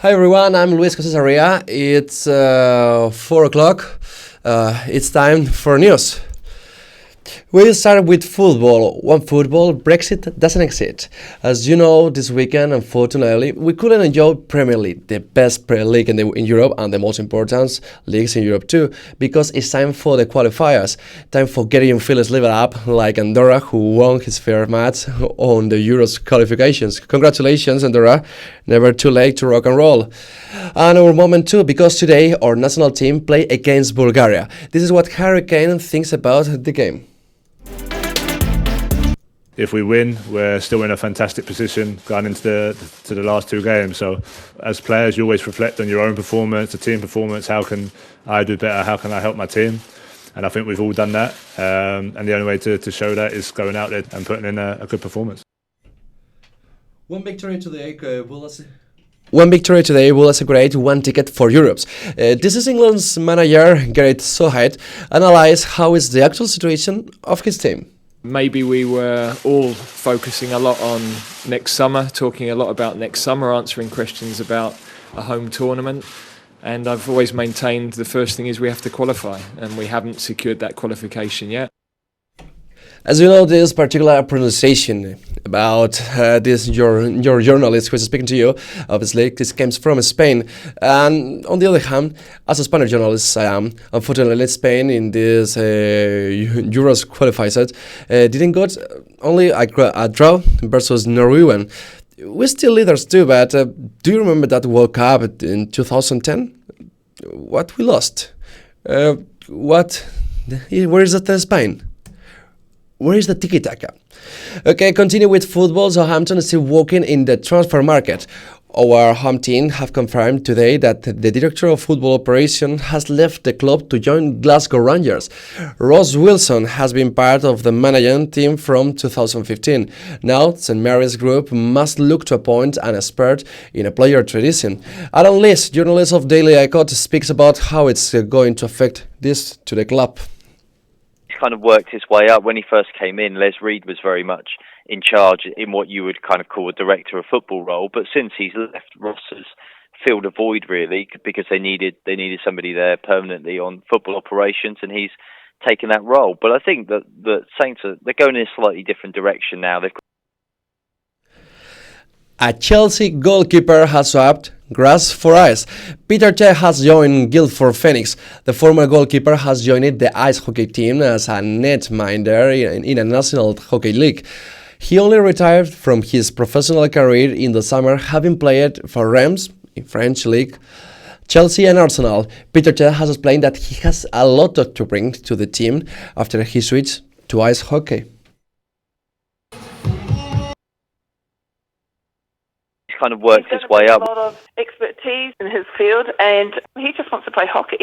Hi everyone, I'm Luis Casaria. It's 4 o'clock. It's time for news. We start with football. One football, Brexit doesn't exist. As you know, this weekend, unfortunately, we couldn't enjoy Premier League, the best Premier League in Europe and the most important leagues in Europe too, because it's time for the qualifiers. Time for getting your feelings level up, like Andorra, who won his fair match on the Euros qualifications. Congratulations, Andorra. Never too late to rock and roll. And our moment too, because today our national team play against Bulgaria. This is what Harry Kane thinks about the game. If we win, we're still in a fantastic position going into the last two games. So, as players, you always reflect on your own performance, the team performance. How can I do better? How can I help my team? And I think we've all done that. And the only way to show that is going out there and putting in a good performance. One victory today will assegurate one ticket for Europe. This is England's manager, Gareth Southgate, analyze how is the actual situation of his team. Maybe we were all focusing a lot on next summer, talking a lot about next summer, answering questions about a home tournament. And I've always maintained the first thing is we have to qualify, and we haven't secured that qualification yet. As you know, this particular pronunciation about this your journalist who is speaking to you, obviously, this comes from Spain. And on the other hand, as a Spanish journalist, I am. Unfortunately, Spain in this Euros qualifiers didn't got only a draw versus Norway. We're still leaders too, but do you remember that World Cup in 2010? What we lost? Where is that Spain? Where is the tiki-taka? Okay, continue with football. Southampton is still working in the transfer market. Our home team have confirmed today that the director of football operation has left the club to join Glasgow Rangers. Ross Wilson has been part of the management team from 2015. Now, St Mary's Group must look to appoint an expert in a player tradition. Aaron Lees, journalist of Daily Icot, speaks about how it's going to affect this to the club. Kind of worked his way up. When he first came in, Les Reed was very much in charge in what you would kind of call a director of football role. But since he's left, Ross has filled a void really because they needed somebody there permanently on football operations, and he's taken that role. But I think that the Saints they're going in a slightly different direction now. A Chelsea goalkeeper has swapped grass for ice. Peter Cech has joined Guildford Phoenix. The former goalkeeper has joined the ice hockey team as a netminder in a national hockey league. He only retired from his professional career in the summer, having played for Reims in French league, Chelsea and Arsenal. Peter Cech has explained that he has a lot to bring to the team after he switched to ice hockey. Kind of worked his way up. A lot of expertise in his field, and he just wants to play hockey.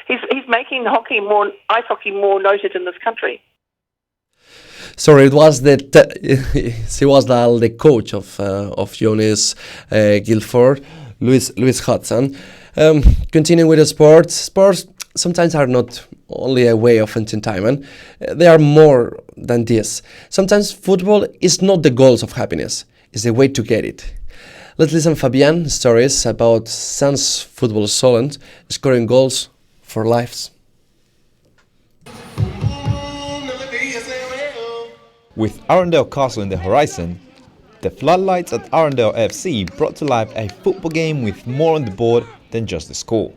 He's making ice hockey more noted in this country. Sorry, it was he was the coach of Jonas Guildford, Louis Hudson. Continuing with the sports. Sports sometimes are not only a way of entertainment; they are more than this. Sometimes football is not the goals of happiness. Is the way to get it. Let's listen Fabian stories about Sans football Solent scoring goals for lives. With Arundel Castle in the horizon, the floodlights at Arundel FC brought to life a football game with more on the board than just the score.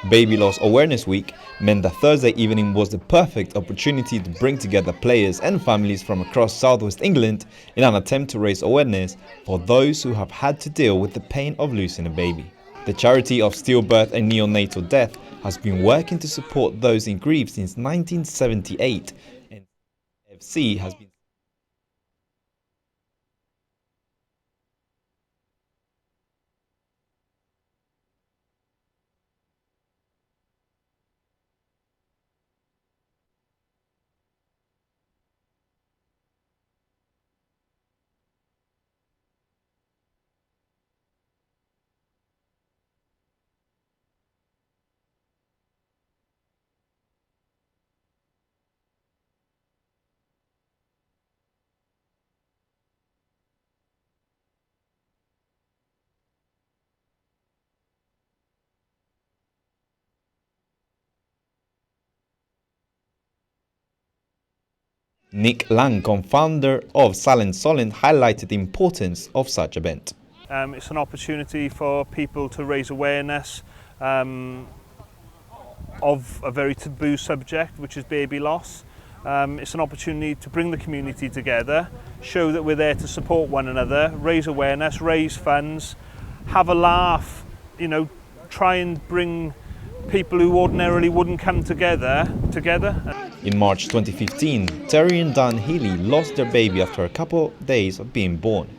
Baby Loss Awareness Week meant that Thursday evening was the perfect opportunity to bring together players and families from across southwest England in an attempt to raise awareness for those who have had to deal with the pain of losing a baby. The charity of stillbirth and neonatal death has been working to support those in grief since 1978, and FC has been Nick Lang, co-founder of Silent Solent, highlighted the importance of such event. It's an opportunity for people to raise awareness of a very taboo subject, which is baby loss. It's an opportunity to bring the community together, show that we're there to support one another, raise awareness, raise funds, have a laugh, you know, try and bring people who ordinarily wouldn't come together. In March 2015, Terry and Dan Healy lost their baby after a couple of days of being born.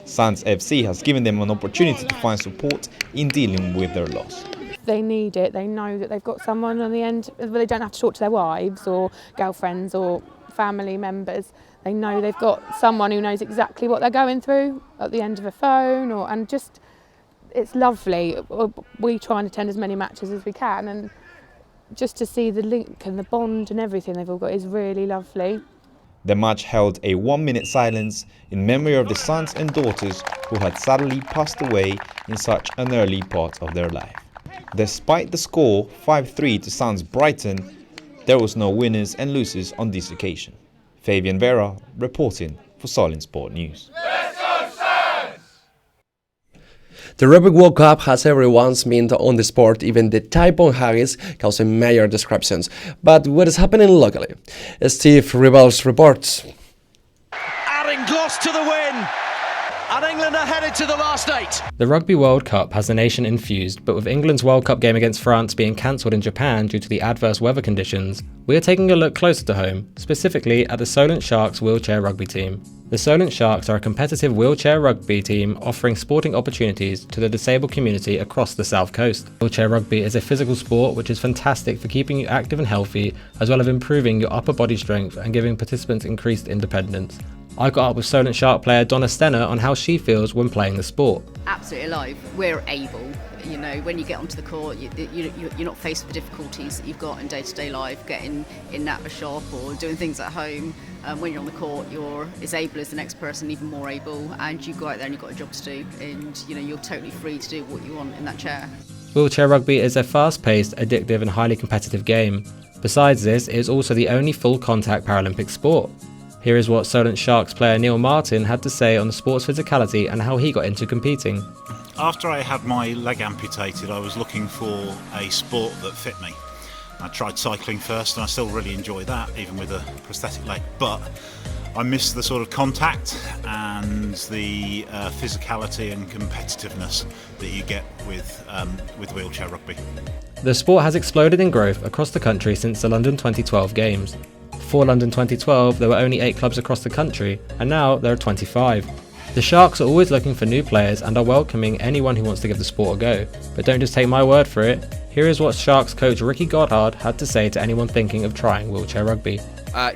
Sands FC has given them an opportunity to find support in dealing with their loss. They need it. They know that they've got someone on the end. They don't have to talk to their wives or girlfriends or family members. They know they've got someone who knows exactly what they're going through at the end of a phone, and just, it's lovely. We try and attend as many matches as we can, and just to see the link and the bond and everything they've all got is really lovely. The match held a 1-minute silence in memory of the sons and daughters who had sadly passed away in such an early part of their life. Despite the score 5-3 to Sands Brighton, there was no winners and losers on this occasion. Fabian Vera reporting for Solent Sport News. The Rugby World Cup has everyone's mind on the sport, even the typhoon Harris causing major disruptions. But what is happening locally? Steve Ribbles reports. Adding Gloss to the win, and England are headed to the last 8. The Rugby World Cup has the nation infused, but with England's World Cup game against France being cancelled in Japan due to the adverse weather conditions, we are taking a look closer to home, specifically at the Solent Sharks wheelchair rugby team. The Solent Sharks are a competitive wheelchair rugby team offering sporting opportunities to the disabled community across the South Coast. Wheelchair rugby is a physical sport which is fantastic for keeping you active and healthy, as well as improving your upper body strength and giving participants increased independence. I got up with Solent Shark player Donna Stenner on how she feels when playing the sport. Absolutely alive. We're able. You know, when you get onto the court, you're not faced with the difficulties that you've got in day-to-day life, getting in at a shop or doing things at home. When you're on the court, you're as able as the next person, even more able, and you go out there and you've got a job to do, and you know you're totally free to do what you want in that chair. Wheelchair rugby is a fast-paced, addictive and highly competitive game. Besides this, it is also the only full-contact Paralympic sport. Here is what Solent Sharks player Neil Martin had to say on the sport's physicality and how he got into competing. After I had my leg amputated, I was looking for a sport that fit me. I tried cycling first, and I still really enjoy that, even with a prosthetic leg. But I miss the sort of contact and the physicality and competitiveness that you get with wheelchair rugby. The sport has exploded in growth across the country since the London 2012 Games. Before London 2012, there were only 8 clubs across the country, and now there are 25. The Sharks are always looking for new players and are welcoming anyone who wants to give the sport a go. But don't just take my word for it. Here is what Sharks coach Ricky Goddard had to say to anyone thinking of trying wheelchair rugby.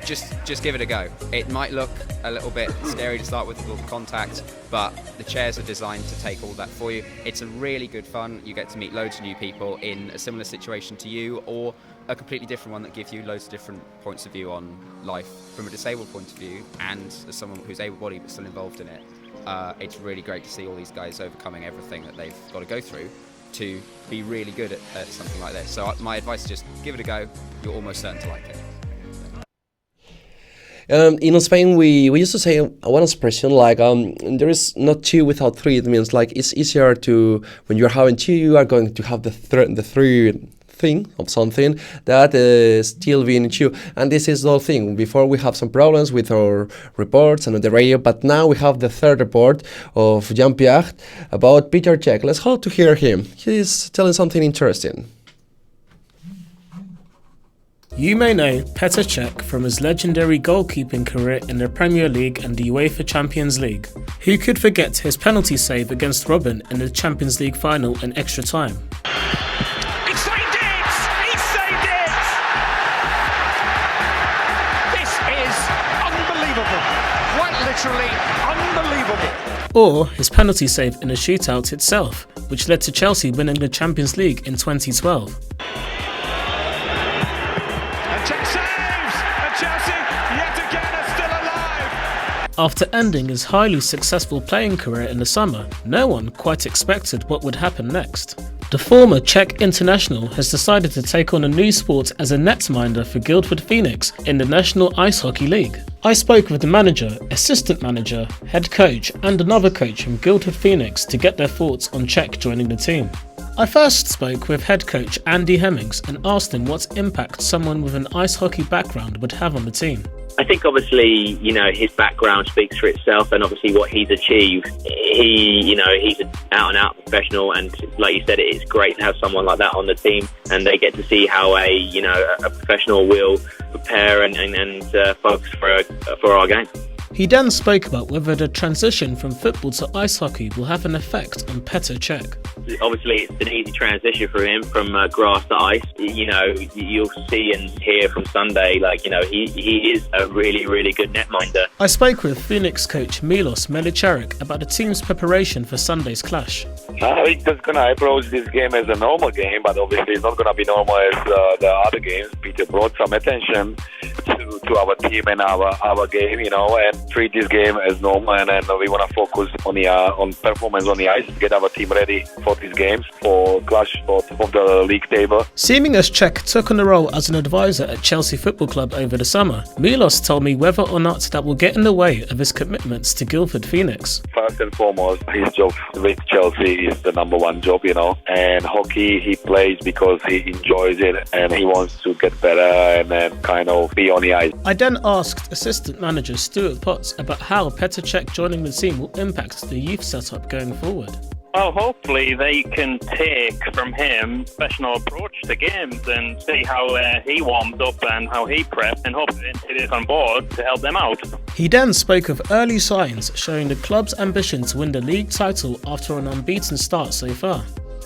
Just give it a go. It might look a little bit scary to start with contact, but the chairs are designed to take all that for you. It's a really good fun. You get to meet loads of new people in a similar situation to you, or a completely different one that gives you loads of different points of view on life from a disabled point of view, and as someone who's able-bodied but still involved in it. It's really great to see all these guys overcoming everything that they've got to go through to be really good at something like this. So my advice is just give it a go. You're almost certain to like it. In Spain, we used to say one expression like there is not 2 without 3. It means like it's easier to, when you're having 2, you are going to have the third thing of something that is still being 2. And this is the whole thing. Before we have some problems with our reports and on the radio, but now we have the third report of Jean-Pierre about Peter Cech. Let's hope to hear him. He's telling something interesting. You may know Petr Cech from his legendary goalkeeping career in the Premier League and the UEFA Champions League. Who could forget his penalty save against Robin in the Champions League final in extra time? He saved it! He saved it! This is unbelievable. Quite literally unbelievable. Or his penalty save in the shootout itself, which led to Chelsea winning the Champions League in 2012. After ending his highly successful playing career in the summer, no one quite expected what would happen next. The former Czech international has decided to take on a new sport as a netminder for Guildford Phoenix in the National Ice Hockey League. I spoke with the manager, assistant manager, head coach and another coach from Guildford Phoenix to get their thoughts on Czech joining the team. I first spoke with head coach Andy Hemmings and asked him what impact someone with an ice hockey background would have on the team. I think obviously, his background speaks for itself, and obviously what he's achieved. He's an out-and-out professional, and like you said, it's great to have someone like that on the team, and they get to see how a professional will prepare and focus for our game. He then spoke about whether the transition from football to ice hockey will have an effect on Petr Cech. Obviously, it's an easy transition for him from grass to ice. You'll see and hear from Sunday, he is a really, really good netminder. I spoke with Phoenix coach Milos Melicharik about the team's preparation for Sunday's clash. We're just going to approach this game as a normal game, but obviously it's not going to be normal as the other games. Peter brought some attention to our team and our game, and treat this game as normal, and then we want to focus on performance on the ice, get our team ready for these games, for clash of the league table. Seeming as Cech took on the role as an advisor at Chelsea Football Club over the summer, Milos told me whether or not that will get in the way of his commitments to Guildford Phoenix. First and foremost, his job with Chelsea is the number one job, and hockey he plays because he enjoys it and he wants to get better and then kind of be on the ice. I then asked assistant manager Stuart Potts about how Petr Cech joining the team will impact the youth setup going forward. Well, hopefully they can take from him a professional approach to games and see how he warms up and how he preps, and hopefully it is on board to help them out. He then spoke of early signs showing the club's ambition to win the league title after an unbeaten start so far.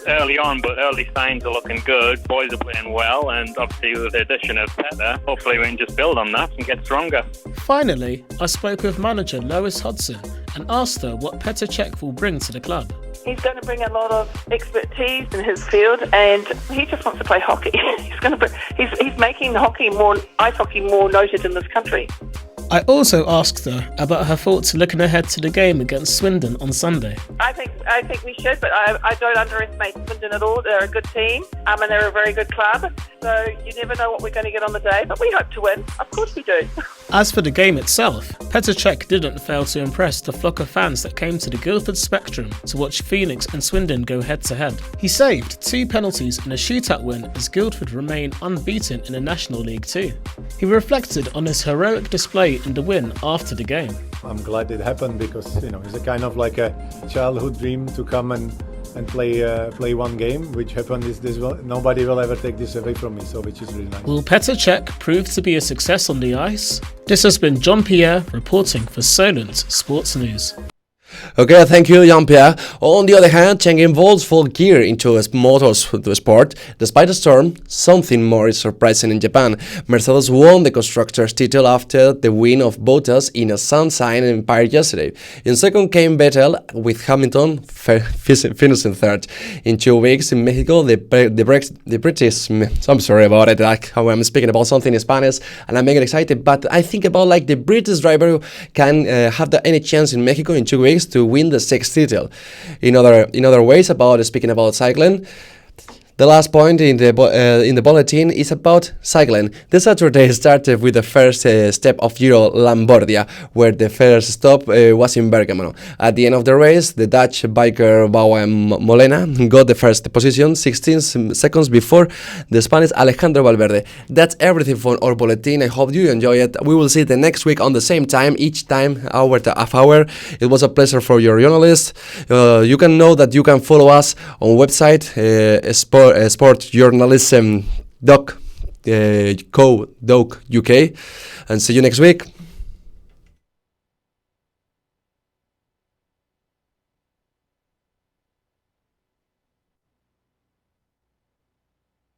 Early on, but early signs are looking good. Boys are playing well, and obviously with the addition of Petr, hopefully we can just build on that and get stronger. Finally, I spoke with manager Lois Hodson and asked her what Petr Cech will bring to the club. He's going to bring a lot of expertise in his field, and he just wants to play hockey. He's making ice hockey more noted in this country. I also asked her about her thoughts looking ahead to the game against Swindon on Sunday. I think we should, but I don't underestimate Swindon at all. They're a good team, and they're a very good club. So you never know what we're going to get on the day, but we hope to win. Of course we do. As for the game itself, Petr Cech didn't fail to impress the flock of fans that came to the Guildford Spectrum to watch Phoenix and Swindon go head-to-head. He saved 2 penalties in a shootout win as Guildford remain unbeaten in the National League 2. He reflected on his heroic display in the win after the game. I'm glad it happened because it's a kind of like a childhood dream to come and play one game, which happened. Nobody will ever take this away from me, so which is really nice. Will Petr Cech prove to be a success on the ice? This has been John Pierre reporting for Solent Sports News. Okay, thank you, Jean-Pierre. On the other hand, Cheng involves full gear into a motorsport. Despite the storm, something more is surprising in Japan. Mercedes won the constructors' title after the win of Bottas in a sunshine Empire yesterday. In second came Vettel, with Hamilton finishing third. In 2 weeks in Mexico, the British... I'm sorry about it, how I'm speaking about something in Spanish, and I'm getting excited, but I think about the British driver who can have any chance in Mexico in 2 weeks to win the 6th title. In other ways, speaking about cycling, the last point in the bulletin is about cycling. The Saturday started with the first step of Giro Lambordia, where the first stop was in Bergamo. At the end of the race, the Dutch biker Bauer Molena got the first position, 16 seconds before the Spanish Alejandro Valverde. That's everything for our bulletin. I hope you enjoy it. We will see you the next week on the same time, each time hour to half hour. It was a pleasure for your journalist. You can know that you can follow us on website sportjournalism.co.uk, and see you next week.